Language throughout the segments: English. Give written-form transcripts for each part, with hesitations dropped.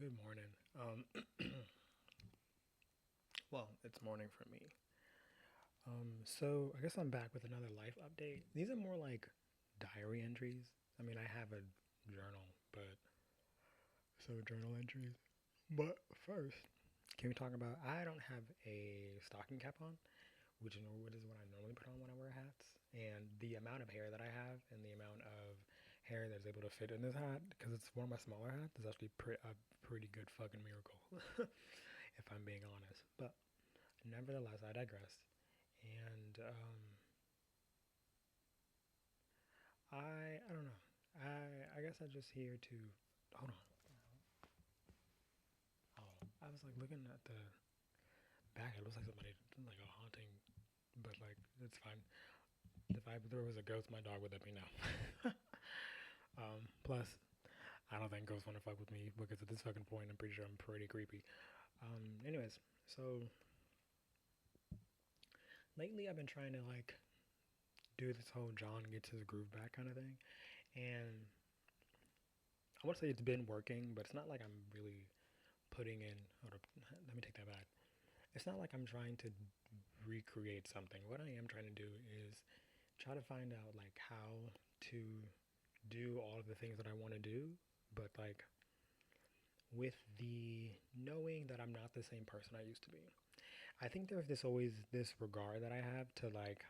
Good morning. Well, it's morning for me. So I guess I'm back with another life update. These are more like diary entries. I mean, I have a journal, but journal entries. But first, can we talk about? I don't have a stocking cap on, which is what I normally put on when I wear hats. And the amount of hair that I have, and the amount of hair that's able to fit in this hat, because it's one of my smaller hats, is actually a pretty good fucking miracle, if I'm being honest. But nevertheless, I digress. And I don't know. I guess I'm just here to hold on. Oh, I was like looking at the back. It looks like somebody like a haunting, but like it's fine. If there was a ghost, my dog would let me know. Plus, I don't think ghosts want to fuck with me because at this fucking point, I'm pretty sure I'm pretty creepy. Anyways, so lately I've been trying to like do this whole John gets his groove back kind of thing, and I want to say it's been working, but it's not like I'm really putting in. Hold up, let me take that back. It's not like I'm trying to recreate something. What I am trying to do is try to find out like how to do all of the things that I want to do, but like with the knowing that I'm not the same person I used to be. I think there's this always this regard that I have to like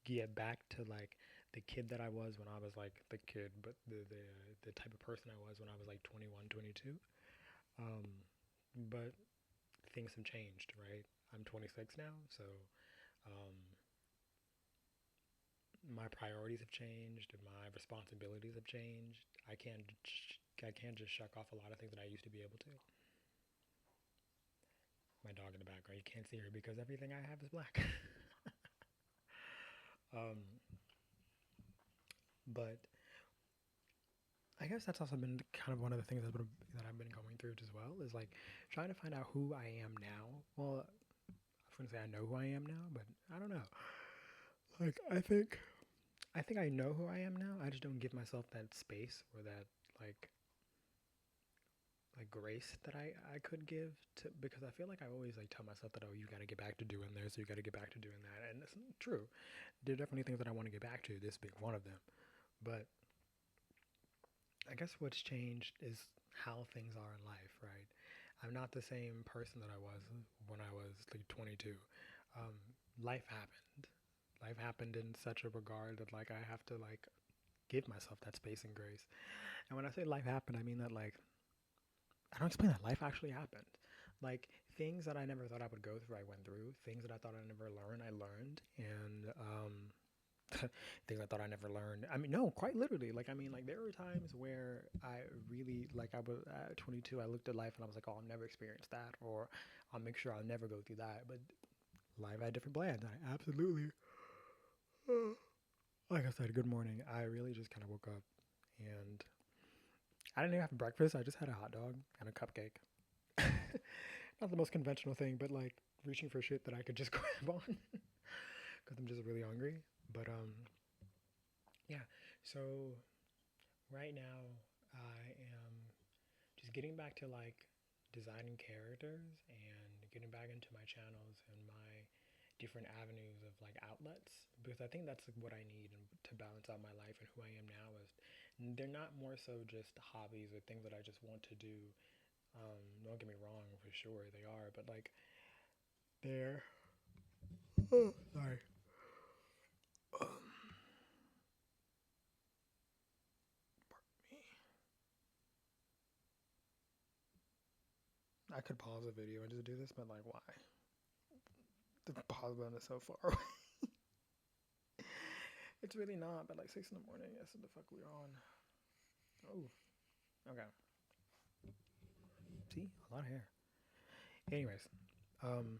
get back to like the kid that I was when I was like the kid, but the type of person I was when I was like 21, 22. Um, but things have changed, right? I'm 26 now, so um, my priorities have changed, my responsibilities have changed. I can't just shuck off a lot of things that I used to be able to. My dog in the background, you can't see her because everything I have is black. um, but I guess that's also been kind of one of the things that I've been going through as well is like trying to find out who I am now. Well, I was gonna say I know who I am now, but I don't know. Like I think I know who I am now. I just don't give myself that space or that like like grace that I could give to because I feel like I always like tell myself that, oh, you got to get back to doing this, you got to get back to doing that, and it's true. There are definitely things that I want to get back to, this being one of them. But I guess what's changed is how things are in life, right? I'm not the same person that I was when I was like 22. Um, life happened. Life happened in such a regard that like I have to like give myself that space and grace. And when I say life happened, I mean that like I don't explain that life actually happened. Like things that I never thought I would go through, I went through. Things that I thought I never learned, I learned. And things I thought I never learned. I mean, no, quite literally. Like, I mean, like there were times where I really, like, I was at 22. I looked at life and I was like, oh, I'll never experience that, or I'll make sure I'll never go through that. But life had different plans. I absolutely, like I said, good morning. I really just kind of woke up and I didn't even have breakfast. I just had a hot dog and a cupcake. Not the most conventional thing, but like reaching for shit that I could just grab on because I'm just really hungry. But yeah. So right now, I am just getting back to like designing characters and getting back into my channels and my different avenues of like outlets because I think that's like what I need to balance out my life and who I am now is they're not more so just hobbies or things that I just want to do. Don't get me wrong, for sure they are, but like they're sorry. I could pause the video and just do this, but like why? The pause button is so far away. It's really not, but like 6 in the morning. Yes, what the fuck we're on. Oh, okay. See, a lot of hair. Anyways, um,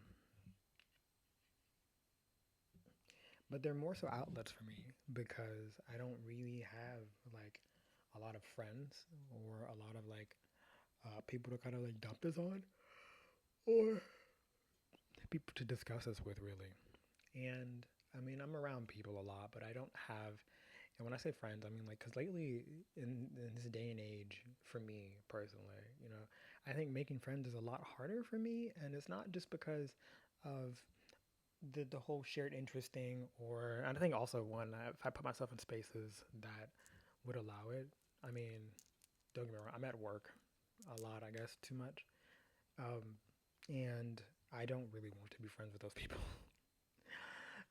but they're more so outlets for me because I don't really have like a lot of friends or a lot of like people to kind of like dump this on or people to discuss this with really. And I mean, I'm around people a lot, but I don't have. And when I say friends, I mean like because lately in this day and age, for me personally, you know, I think making friends is a lot harder for me, and it's not just because of the whole shared interest thing, or and I think also one if I put myself in spaces that would allow it. I mean, don't get me wrong, I'm at work a lot, I guess, too much, um, and I don't really want to be friends with those people.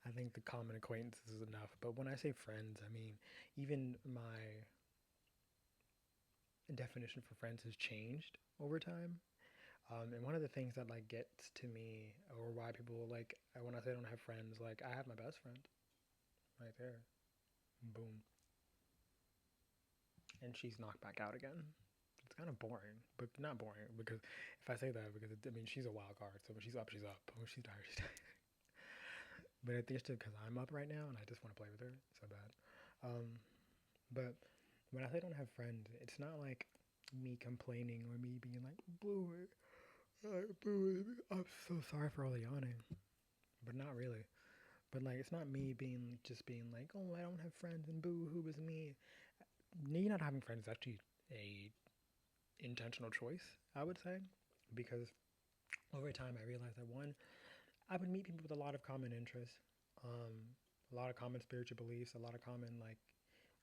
I think the common acquaintances is enough. But when I say friends, I mean even my definition for friends has changed over time. And one of the things that like gets to me, or why people like when I say I don't have friends, like I have my best friend right there, boom, and she's knocked back out again. It's kind of boring, but not boring because if I say that, because I mean she's a wild card. So when she's up, she's up. When she's tired, she's tired. But I think it's just because I'm up right now and I just want to play with her so bad. Um, but when I say I don't have friends, it's not like me complaining or me being like, boo, boo, I'm so sorry for all the yawning. But not really. But like, it's not me being like, oh, I don't have friends and boo, who is me? Me not having friends is actually a intentional choice, I would say, because over time I realized that one, I would meet people with a lot of common interests, um, a lot of common spiritual beliefs, a lot of common like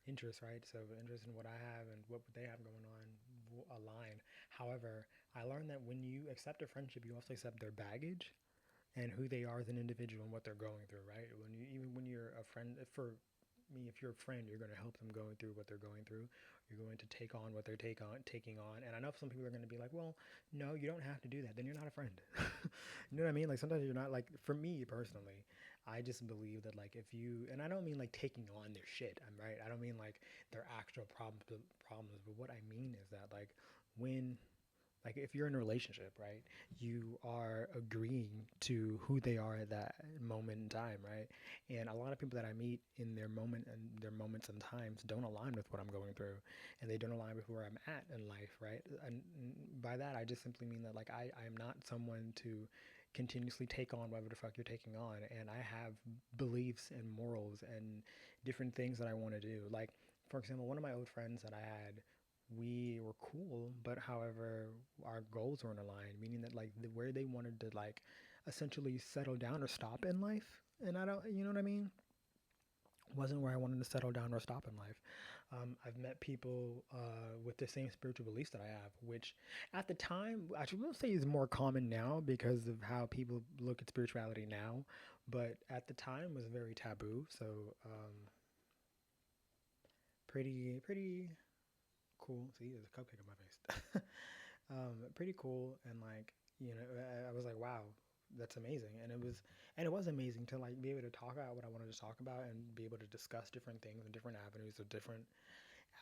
interests, right? So interest in what I have and what they have going on will align. However, I learned that when you accept a friendship, you also accept their baggage and who they are as an individual and what they're going through, right? When you even when you're a friend, for me, if you're a friend, you're going to help them going through what they're going through. You're going to take on what they're taking on. And I know some people are going to be like, well, no, you don't have to do that. Then you're not a friend. You know what I mean? Like sometimes you're not like, for me personally, I just believe that like if you, and I don't mean like taking on their shit. I'm right. I don't mean like their actual problems. But what I mean is that when like if you're in a relationship, right, you are agreeing to who they are at that moment in time, right? And a lot of people that I meet in their moments and times don't align with what I'm going through, and they don't align with where I'm at in life, right? And by that I just simply mean that like I am not someone to continuously take on whatever the fuck you're taking on, and I have beliefs and morals and different things that I want to do. Like for example, one of my old friends that I had, we were cool, but however, our goals weren't aligned, meaning that like where they wanted to like essentially settle down or stop in life, and I don't, you know what I mean, wasn't where I wanted to settle down or stop in life. I've met people with the same spiritual beliefs that I have, which at the time, I should say is more common now because of how people look at spirituality now, but at the time was very taboo. So pretty cool. See, there's a cupcake on my face. Pretty cool, and like I was like, wow, that's amazing, and it was amazing to like be able to talk about what I wanted to talk about and be able to discuss different things and different avenues of different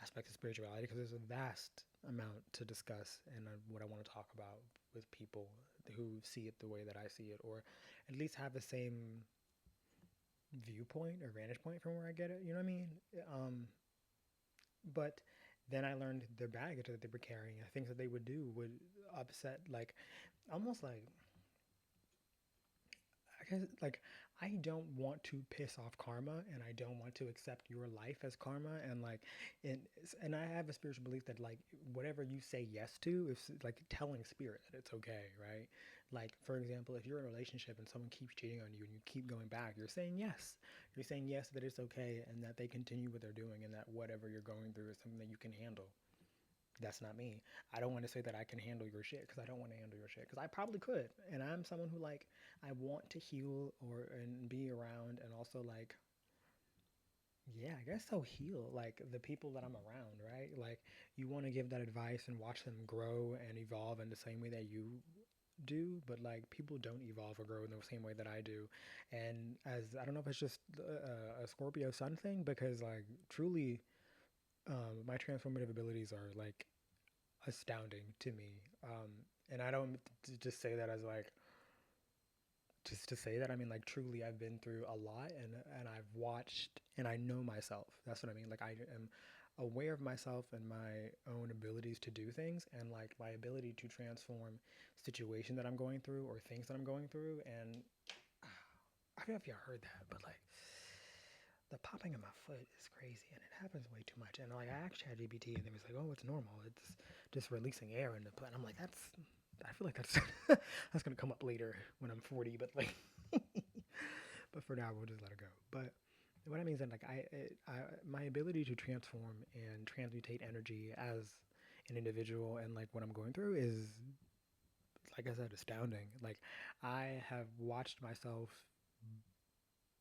aspects of spirituality because there's a vast amount to discuss and what I want to talk about with people who see it the way that I see it, or at least have the same viewpoint or vantage point from where I get it. You know what I mean? Um, but then I learned their baggage that they were carrying, and things that they would do would upset, like almost like I guess like I don't want to piss off karma, and I don't want to accept your life as karma, and like and I have a spiritual belief that like whatever you say yes to is like telling spirit that it's okay, right? Like for example, if you're in a relationship and someone keeps cheating on you and you keep going back, you're saying yes. You're saying yes that it's okay and that they continue what they're doing and that whatever you're going through is something that you can handle. That's not me. I don't want to say that I can handle your shit because I don't want to handle your shit because I probably could. And I'm someone who like I want to heal or and be around and also like yeah, I guess so heal like the people that I'm around, right? Like you want to give that advice and watch them grow and evolve in the same way that you do, but like people don't evolve or grow in the same way that I do. And as I don't know if it's just a Scorpio sun thing because like truly my transformative abilities are like astounding to me. And I don't just say that as like just to say that. I mean like truly, I've been through a lot, and I've watched and I know myself. That's what I mean. Like I am aware of myself and my own abilities to do things, and like my ability to transform situation that I'm going through or things that I'm going through. And I don't know if you heard that, but like the popping of my foot is crazy and it happens way too much. And like I asked ChatGPT and it was like, oh, it's normal. It's just releasing air in the plant. I'm like, I feel like that's that's gonna come up later when I'm 40, but like, but for now we'll just let it go. But what I mean is that like my ability to transform and transmutate energy as an individual and like what I'm going through is, like I said, astounding. Like I have watched myself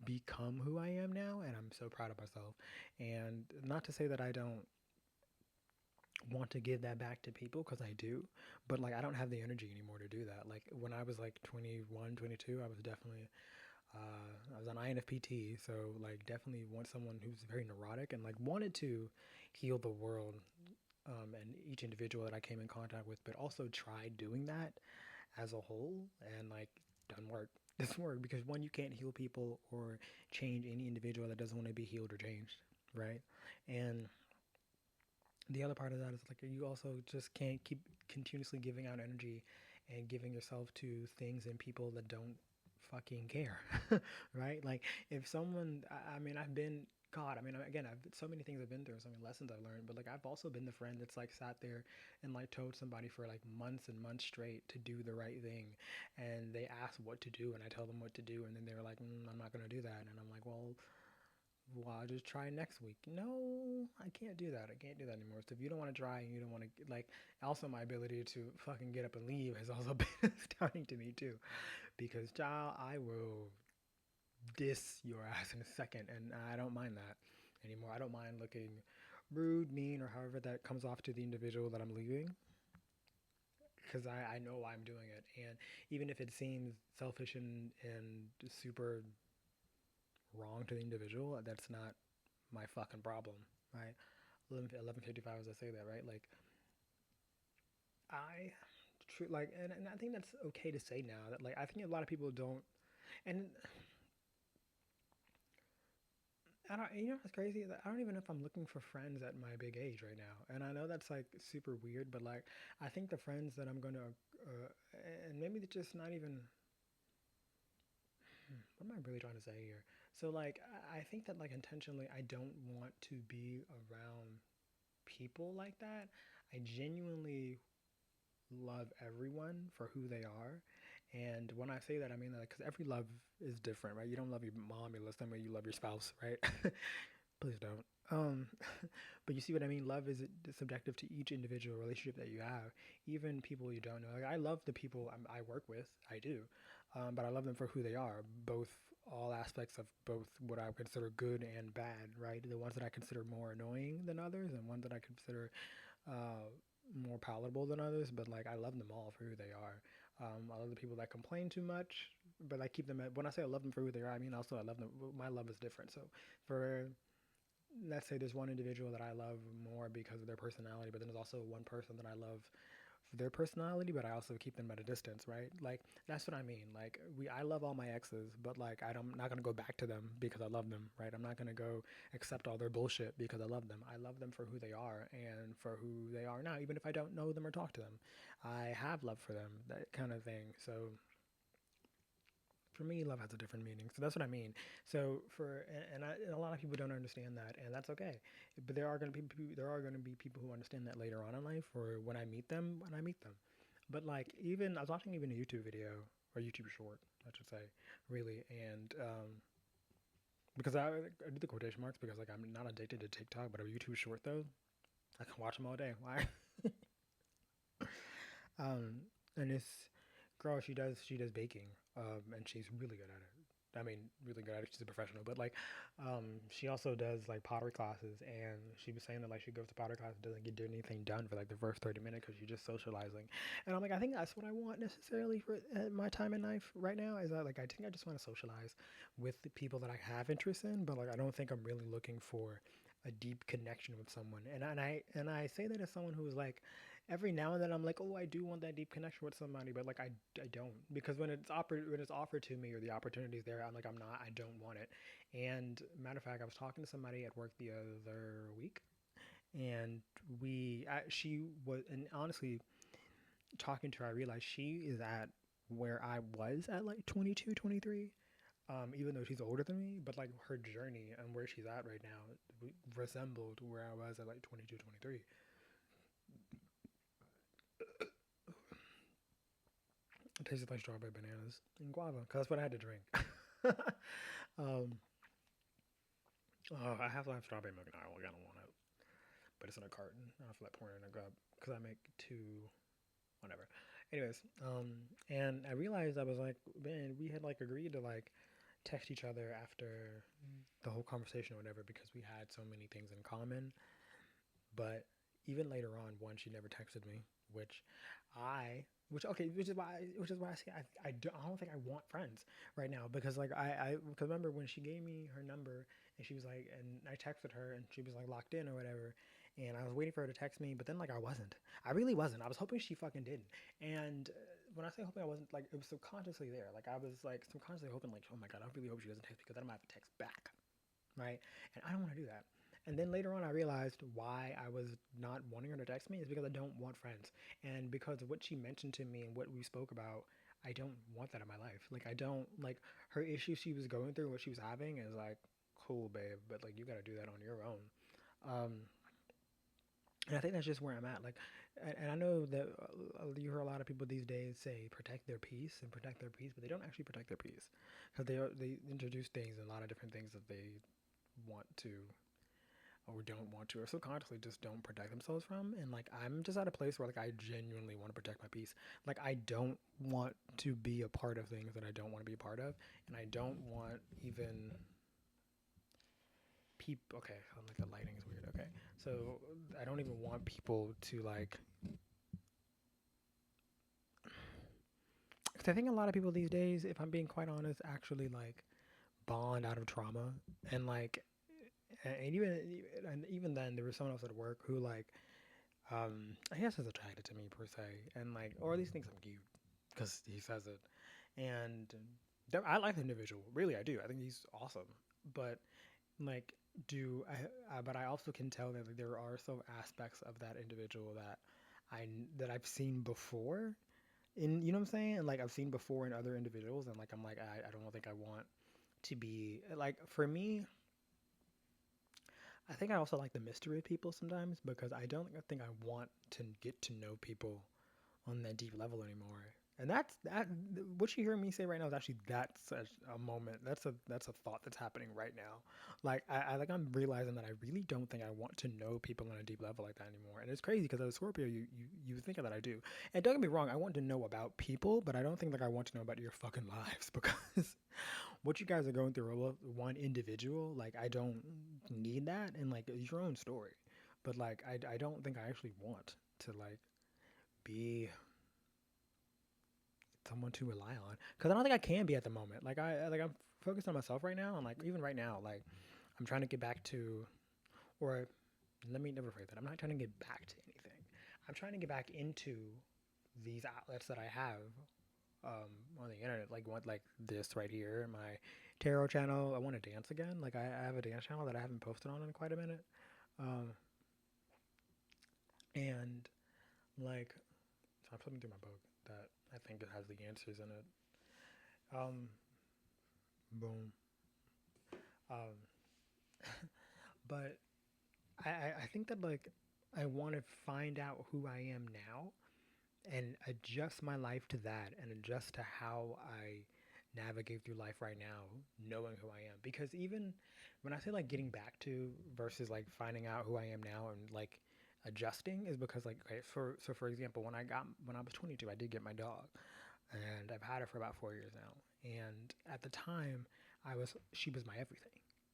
become who I am now, and I'm so proud of myself. And not to say that I don't want to give that back to people, because I do, but like I don't have the energy anymore to do that. Like when I was like 21, 22, I was definitely I was on INFPT, so like definitely want someone who's very neurotic and like wanted to heal the world, and each individual that I came in contact with, but also tried doing that as a whole, and like doesn't work. Doesn't work because one, you can't heal people or change any individual that doesn't want to be healed or changed, right? And the other part of that is like you also just can't keep continuously giving out energy and giving yourself to things and people that don't fucking care, right? Like if someone, I mean, I've been, God, I mean, again, I've so many things I've been through, so many lessons I've learned, but like I've also been the friend that's like sat there and like told somebody for like months and months straight to do the right thing, and they ask what to do, and I tell them what to do, and then they're like, I'm not gonna do that, and I'm like, well, I'll just try next week. No, I can't do that. I can't do that anymore. So if you don't want to try and you don't want to, like, also my ability to fucking get up and leave has also been astounding to me too. Because, child, I will diss your ass in a second, and I don't mind that anymore. I don't mind looking rude, mean, or however that comes off to the individual that I'm leaving. Because I know why I'm doing it. And even if it seems selfish and super wrong to the individual, that's not my fucking problem, right? 11:55 as I say that, right? Like I like and I think that's okay to say now that like I think a lot of people don't, and I don't, you know what's crazy? I don't even know if I'm looking for friends at my big age right now. And I know that's like super weird, but like I think the friends that I'm going to uh, and maybe it's just not even, what am I really trying to say here? So like I think that like intentionally I don't want to be around people like that. I genuinely love everyone for who they are. And when I say that, I mean that because every love is different, right? You don't love your mom the same way you love your spouse, right? Please don't. But you see what I mean? Love is subjective to each individual relationship that you have, even people you don't know. Like I love the people I work with, I do, but I love them for who they are, both all aspects of both what I would consider good and bad, right? The ones that I consider more annoying than others, and ones that I consider uh, more palatable than others, but like I love them all for who they are. I love the people that complain too much, but I keep them at, when I say I love them for who they are, I mean also I love them. My love is different. So for, let's say there's one individual that I love more because of their personality, but then there's also one person that I love for their personality, but I also keep them at a distance, right? Like that's what I mean. Like I love all my exes, but like I'm not gonna go back to them because I love them, right? I'm not gonna go accept all their bullshit because I love them. I love them for who they are and for who they are now, even if I don't know them or talk to them. I have love for them, that kind of thing. So for me, love has a different meaning. So that's what I mean. So for and a lot of people don't understand that, and that's okay. But there are going to be people who understand that later on in life, or when I meet them, But like even I was watching even a YouTube video or YouTube short, I should say, really, and because I do the quotation marks because like I'm not addicted to TikTok, but a YouTube short though, I can watch them all day. Why? And this girl, she does baking, and she's really good at it. I mean, really good at it. She's a professional, but like, she also does like pottery classes, and she was saying that like she goes to pottery class and doesn't get anything done for like the first 30 minutes because she's just socializing. And I'm like, I think that's what I want necessarily for my time in life right now. Is that like I think I just want to socialize with the people that I have interest in, but like I don't think I'm really looking for a deep connection with someone. And I say that as someone who's like every now and then I'm like, oh, I do want that deep connection with somebody, but like I don't, because when it's offered to me or the opportunity's there, I'm like I don't want it. And matter of fact, I was talking to somebody at work the other week, and she was, and honestly, talking to her, I realized she is at where I was at like 22, 23. Even though she's older than me, but like her journey and where she's at right now resembled where I was at like 22, 23. tasted like strawberry bananas and guava because that's what I had to drink. um, I have to have strawberry milk now. I kind of want it, but it's in a carton. I feel like pouring it in a cup because I make two, whatever. Anyways, and I realized I was like, man, we had like agreed to like text each other after the whole conversation or whatever because we had so many things in common. But even later on, one, she never texted me, which which okay, which is why I say I don't think I want friends right now because like because remember when she gave me her number and she was like, and I texted her and she was like locked in or whatever, and I was waiting for her to text me, but then like I really wasn't. I was hoping she fucking didn't, and when I say hoping, I wasn't like it was subconsciously there. Like I was like subconsciously hoping like, oh my god, I really hope she doesn't text me because then I'm gonna have to text back, right? And I don't want to do that. And then later on, I realized why I was not wanting her to text me is because I don't want friends. And because of what she mentioned to me and what we spoke about, I don't want that in my life. Like, I don't, like, her issue she was going through, what she was having is like, cool, babe, but like, you got to do that on your own. Um, and I think that's just where I'm at. Like, and I know that you hear a lot of people these days say protect their peace and protect their peace, but they don't actually protect their peace because they introduce things and a lot of different things that they want to or don't want to or subconsciously just don't protect themselves from. And like I'm just at a place where like I genuinely want to protect my peace. Like I don't want to be a part of things that I don't want to be a part of, and I don't want even people. Okay, like the lighting is weird. Okay, so I don't even want people to like. Because I think a lot of people these days, if I'm being quite honest, actually like bond out of trauma and like and even then there was someone else at work who like I guess is attracted to me per se, and like, or at least thinks I'm cute because he says it. And I like the individual, really, I do. I think he's awesome, but like, but I also can tell that like, there are some aspects of that individual that I've seen before. In you know what I'm saying? And like I've seen before in other individuals, and like I'm like I don't think I want to be like for me. I think I also like the mystery of people sometimes because I don't think I want to get to know people on that deep level anymore. And that what you hear me say right now is actually that's a moment. That's a thought that's happening right now. Like I like I'm realizing that I really don't think I want to know people on a deep level like that anymore. And it's crazy because as a Scorpio, you think that I do. And don't get me wrong, I want to know about people, but I don't think like I want to know about your fucking lives because what you guys are going through one individual, like I don't need that, and like it's your own story. But like I don't think I actually want to like be someone to rely on because I don't think I can be at the moment. Like I'm focused on myself right now, and like even right now, like I'm trying to get back to, or let me never phrase that. I'm not trying to get back to anything. I'm trying to get back into these outlets that I have on the internet, like what like this right here, my tarot channel. I want to dance again. Like I have a dance channel that I haven't posted on in quite a minute, um, and like so I'm flipping through my book that I think it has the answers in it. Um, boom. Um, but I think that like I want to find out who I am now and adjust my life to that and adjust to how I navigate through life right now, knowing who I am. Because even when I say like getting back to versus like finding out who I am now and like adjusting is because like okay, for example, when I was 22, I did get my dog, and I've had her for about 4 years now. And at the time, she was my everything.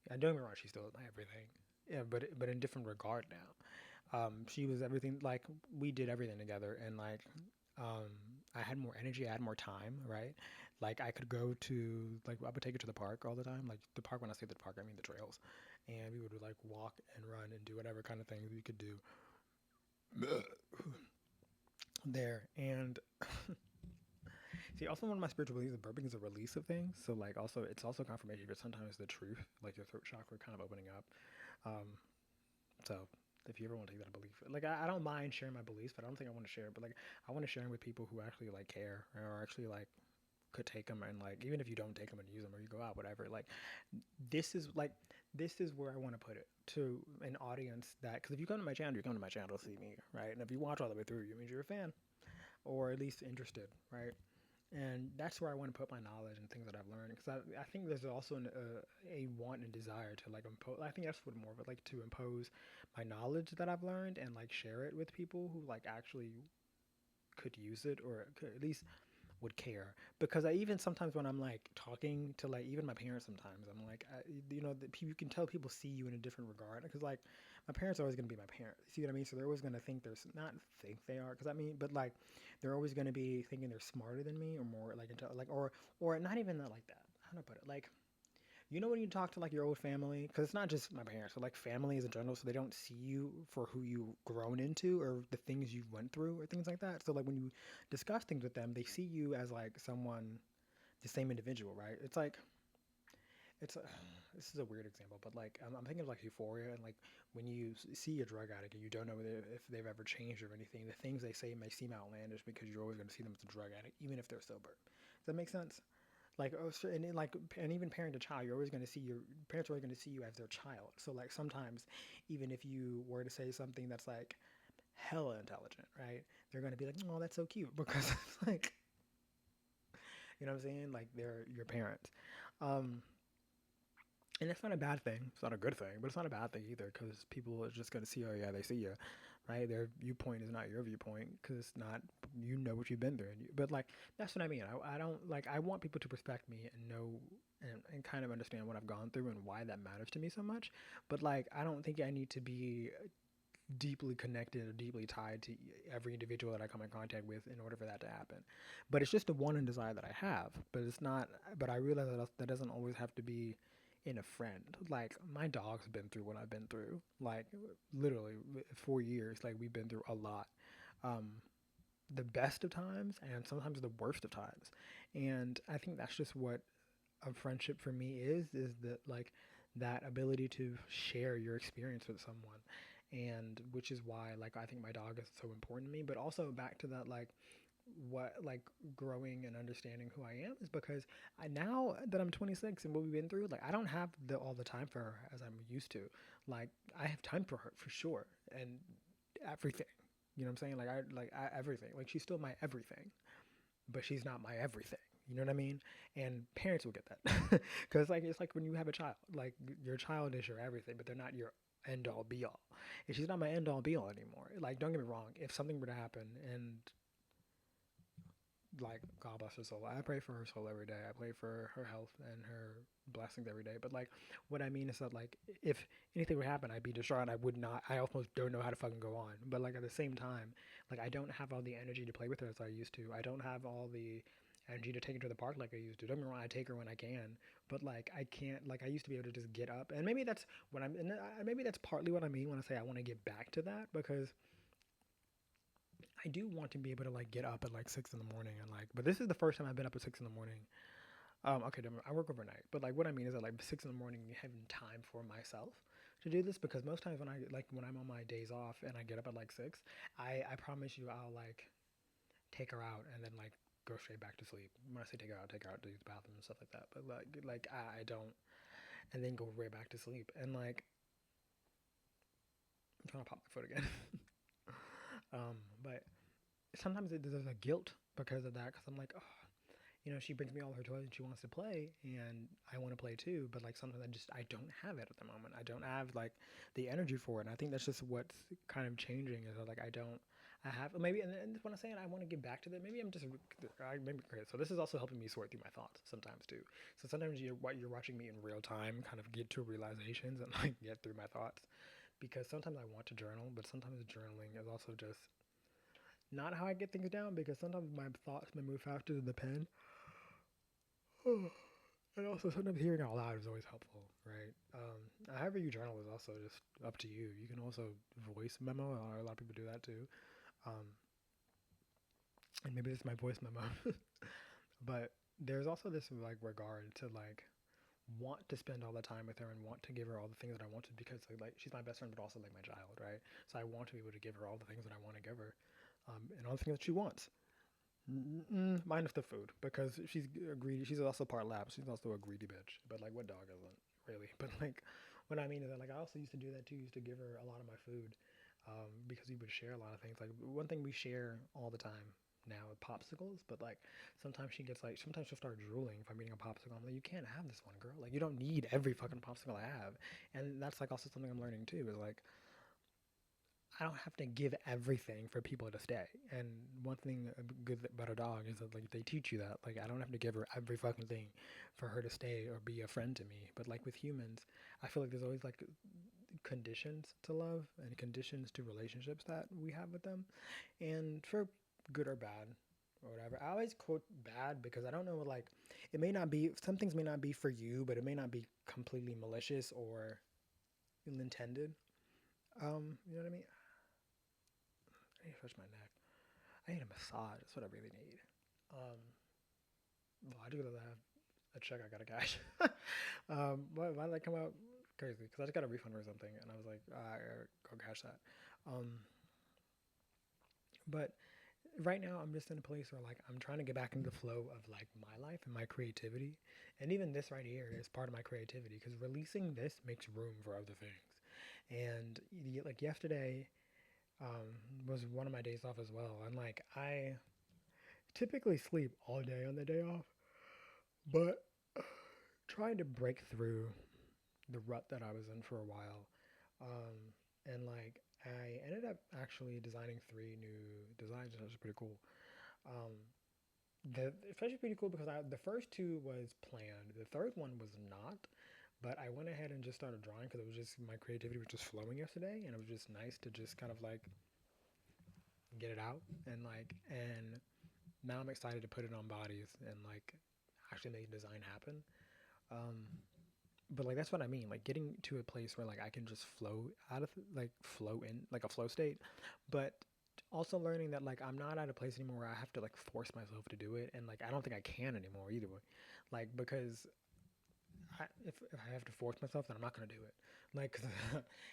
And don't get me wrong, she still is my everything. Yeah, but in different regard now. She was everything. Like we did everything together, and like um, I had more energy, I had more time, right? Like I could go to like I would take her to the park all the time. Like the park, when I say the park, I mean the trails, and we would like walk and run and do whatever kind of things we could do there. And see, also one of my spiritual beliefs is burping is a release of things. So like also it's also confirmation, but sometimes the truth, like your throat chakra, kind of opening up. Um, so if you ever want to take that belief, like I don't mind sharing my beliefs, but I don't think I want to share it. But like I want to share them with people who actually like care or actually like could take them and like even if you don't take them and use them or you go out whatever like this is where I want to put it to an audience that because if you come to my channel you come to my channel to see me right and if you watch all the way through you means you're a fan or at least interested right And that's where I want to put my knowledge and things that I've learned, because I think there's also a want and desire to like impose. I think that's what more of it, like to impose my knowledge that I've learned and like share it with people who like actually could use it, or could at least would care. Because I even sometimes when I'm like talking to like even my parents, sometimes I'm like, you can tell people see you in a different regard. Because like my parents are always gonna be my parents. You see what I mean? So they're always gonna think there's not think they are. Because I mean, but like they're always gonna be thinking they're smarter than me or more like into like or not even that like that. How do I put it? Like when you talk to like your old family, because it's not just my parents, but like families in general, so they don't see you for who you've grown into or the things you went through or things like that. So like when you discuss things with them, they see you as like someone, the same individual, right? It's like it's a, this is a weird example, but like I'm thinking of like Euphoria, and like when you see a drug addict and you don't know if they've ever changed or anything, the things they say may seem outlandish because you're always going to see them as a drug addict, even if they're sober. Does that make sense? Like and even parent to child, you're always going to see your parents are always going to see you as their child. So like sometimes even if you were to say something that's like hella intelligent, right, they're going to be like, oh, that's so cute, because it's like, you know what I'm saying, like they're your parents. um and it's not a bad thing, it's not a good thing, but it's not a bad thing either, because people are just going to see, oh yeah, they see you, right? Their viewpoint is not your viewpoint, because it's not, you know what you've been through. But like that's what I mean. I don't like, I want people to respect me and know and kind of understand what I've gone through and why that matters to me so much. But like I don't think I need to be deeply connected or deeply tied to every individual that I come in contact with in order for that to happen. But it's just a want and desire that I have. But it's not. But I realize that doesn't always have to be in a friend. Like my dog's been through what I've been through. Like literally 4 years. Like we've been through a lot. Um, the best of times and sometimes the worst of times. And I think that's just what a friendship for me is that like that ability to share your experience with someone. And which is why like I think my dog is so important to me. But also back to that, like what like growing and understanding who I am is because I, now that I'm 26 and what we've been through, like I don't have all the time for her as I'm used to. Like I have time for her for sure, and everything. You know what I'm saying? Everything. Like she's still my everything, but she's not my everything. You know what I mean? And parents will get that because like it's like when you have a child, like your child is your everything, but they're not your end all be all. And she's not my end all be all anymore. Like don't get me wrong, if something were to happen and like God bless her soul, I pray for her soul every day. I pray for her health and her blessings every day. But like what I mean is that like if anything would happen, I'd be distraught. I would not. I almost don't know how to fucking go on. But like at the same time, like I don't have all the energy to play with her as I used to. I don't have all the energy to take her to the park like I used to. Don't get me wrong, I take her when I can, but like I can't. Like I used to be able to just get up, and maybe that's what I'm. And maybe that's partly what I mean when I say I want to get back to that, because I do want to be able to like get up at like 6 in the morning and like. But this is the first time I've been up at 6 in the morning. Okay, I work overnight, but like what I mean is that like 6 in the morning, having time for myself to do this, because most times when I'm on my days off and I get up at like 6, I promise you I'll like take her out and then like go straight back to sleep. When I say take her out to use the bathroom and stuff like that. But like I don't, and then go right back to sleep. And like I'm trying to pop my foot again. But sometimes there's a guilt because of that, because I'm like, oh, she brings me all her toys and she wants to play, and I want to play too. But like sometimes I don't have it at the moment. I don't have like the energy for it. And I think that's just what's kind of changing, is that like I have maybe, and when I say it, I want to get back to that. Maybe I'm just maybe okay. So this is also helping me sort through my thoughts sometimes too. So sometimes you're watching me in real time, kind of get to realizations and like get through my thoughts, because sometimes I want to journal, but sometimes journaling is also just not how I get things down, because sometimes my thoughts may move faster than the pen. And also, sometimes hearing out loud is always helpful, right? However you journal is also just up to you. You can also voice memo. A lot of people do that too. Um, and maybe this is my voice memo. But there's also this like regard to like want to spend all the time with her and want to give her all the things that I want to, because like she's my best friend, but also like my child, right? So I want to be able to give her all the things that I want to give her, and all the things that she wants. Minus the food, because she's a greedy. She's also part lab. She's also a greedy bitch. But like, what dog isn't really? But like, what I mean is that like I also used to do that too. Used to give her a lot of my food, because we would share a lot of things. Like one thing we share all the time, now with popsicles, but like sometimes she gets like sometimes she'll start drooling if I'm eating a popsicle. I'm like, you can't have this one, girl. Like you don't need every fucking popsicle I have. And that's like also something I'm learning too, is like I don't have to give everything for people to stay. And one thing good about a dog is that like they teach you that. Like I don't have to give her every fucking thing for her to stay or be a friend to me. But like with humans, I feel like there's always like conditions to love and conditions to relationships that we have with them. And for good or bad or whatever. I always quote bad because I don't know like it may not be some things may not be for you, but it may not be completely malicious or ill intended. You know what I mean? I need to touch my neck. I need a massage. That's what I really need. Um, well, I do have a check I gotta cash. Why did that come out crazy? Because I just got a refund or something, and I was like, I gotta go cash that. Um, but right now, I'm just in a place where like I'm trying to get back into the flow of like my life and my creativity, and even this right here is part of my creativity because releasing this makes room for other things. And like yesterday, was one of my days off as well, and like I typically sleep all day on the day off, but trying to break through the rut that I was in for a while. And like I ended up actually designing three new designs, which was pretty cool. Um, it's actually pretty cool because the first two was planned. The third one was not, but I went ahead and just started drawing because it was just my creativity was just flowing yesterday, and it was just nice to just kind of like get it out and now I'm excited to put it on bodies and like actually make design happen. Um, but like that's what I mean, like getting to a place where like I can just flow out of like flow in like a flow state, but also learning that like I'm not at a place anymore where I have to like force myself to do it, and like I don't think I can anymore either way, like because if I have to force myself, then I'm not gonna do it. Like, 'cause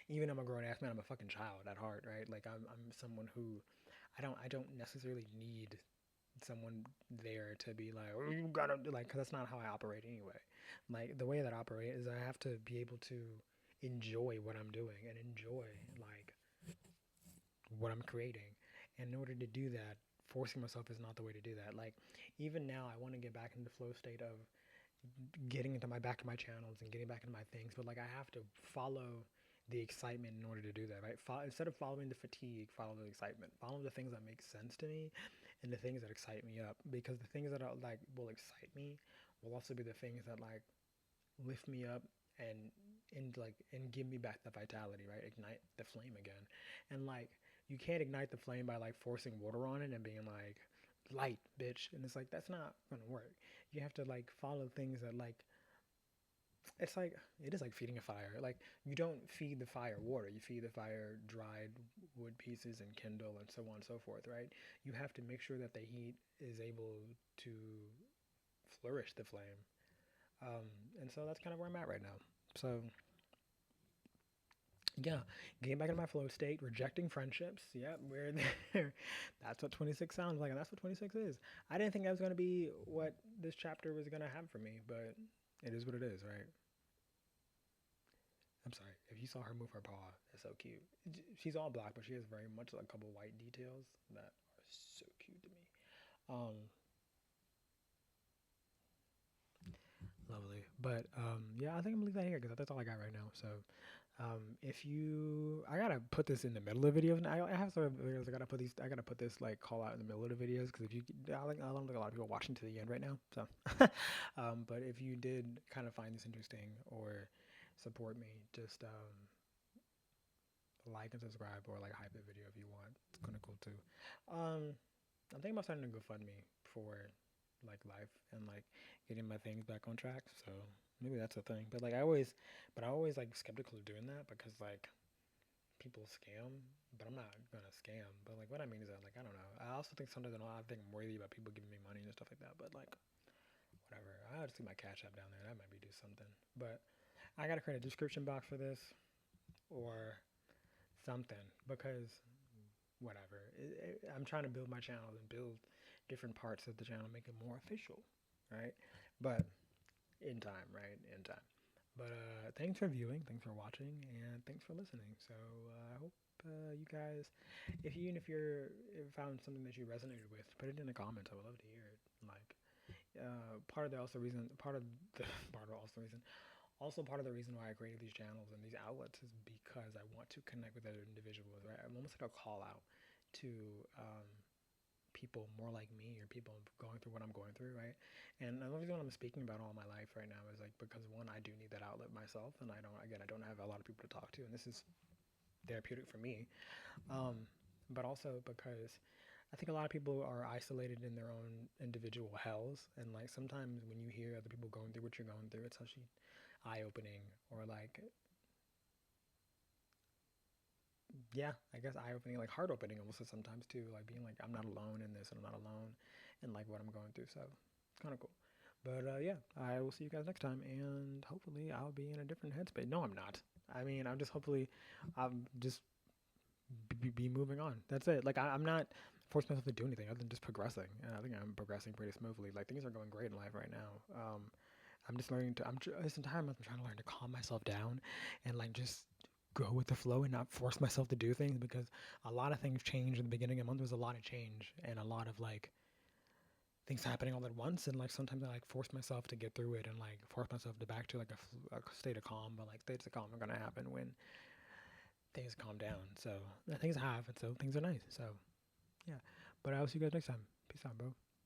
even I'm a grown ass man, I'm a fucking child at heart, right? Like I'm someone who I don't necessarily need someone there to be like, oh, you gotta do like, cause that's not how I operate anyway. Like the way that I operate is I have to be able to enjoy what I'm doing and enjoy like what I'm creating. And in order to do that, forcing myself is not the way to do that. Like even now, I want to get back into the flow state of getting into my back of my channels and getting back into my things, but like I have to follow the excitement in order to do that, right? Instead of following the fatigue, follow the excitement. Follow the things that make sense to me and the things that excite me up, because the things that are like will excite me will also be the things that like lift me up and and give me back the vitality, right? Ignite the flame again. And like you can't ignite the flame by like forcing water on it and being like light bitch, and it's like that's not gonna work. You have to like follow things that like it's like it is like feeding a fire. Like you don't feed the fire water, you feed the fire dried wood pieces and kindle and so on and so forth, right? You have to make sure that the heat is able to flourish the flame. um, and so that's kind of where I'm at right now. So yeah, getting back in my flow state, rejecting friendships. Yep, we're there. That's what 26 sounds like, and that's what 26 is. I didn't think that was going to be what this chapter was going to have for me, but it is what it is, right? I'm sorry. If you saw her move her paw, it's so cute. She's all black, but she has very much like a couple white details that are so cute to me. Um, Lovely. But yeah, I think I'm gonna leave that here because that's all I got right now. So if you, I gotta put this in the middle of videos. And I have some videos. I gotta put these. I gotta put this like call out in the middle of the videos because if you, I don't think a lot of people are watching to the end right now. So, but if you did kind of find this interesting or support me, just like and subscribe or like hype the video if you want. It's kind of cool too. Um, I'm thinking about starting a GoFundMe for like life and like getting my things back on track. So maybe that's a thing. But like I always like skeptical of doing that because like people scam. But I'm not gonna scam. But like what I mean is that like I don't know. I also think sometimes I think I'm worthy about people giving me money and stuff like that. But like whatever. I would see my cash app down there. That might be do something. But I gotta create a description box for this or something because whatever. I'm trying to build my channel and build different parts of the channel, make it more official, right? But in time, right? In time. But thanks for viewing, thanks for watching, and thanks for listening. So I hope you guys, if you're if found something that you resonated with, put it in the comments. I would love to hear it. Like part of the also reason, part of the part of also reason, also part of the reason why I created these channels and these outlets is because I want to connect with other individuals. Right, I'm almost like a call out to um, people more like me or people going through what I'm going through, right? And the reason I'm speaking about all my life right now is like because one, I do need that outlet myself, and I don't have a lot of people to talk to, and this is therapeutic for me. Um, but also because I think a lot of people are isolated in their own individual hells, and like sometimes when you hear other people going through what you're going through, it's actually eye opening or like yeah, I guess eye opening, like heart opening almost sometimes too, like being like I'm not alone in this and I'm not alone in like what I'm going through. So it's kind of cool. But yeah, I will see you guys next time, and hopefully I'll be in a different headspace. No, I'm not. I mean, I'm just hopefully I'm just be moving on. That's it. Like I'm not forcing myself to do anything other than just progressing. And I think I'm progressing pretty smoothly. Like things are going great in life right now. I'm just learning to. This entire month I'm trying to learn to calm myself down, and like just go with the flow and not force myself to do things because a lot of things changed in the beginning of the month. There was a lot of change and a lot of like things happening all at once, and like sometimes I like force myself to get through it and like force myself to back to like a state of calm. But like states of calm are gonna happen when things calm down. So things have, and so things are nice. So yeah, but I'll see you guys next time. Peace out, bro.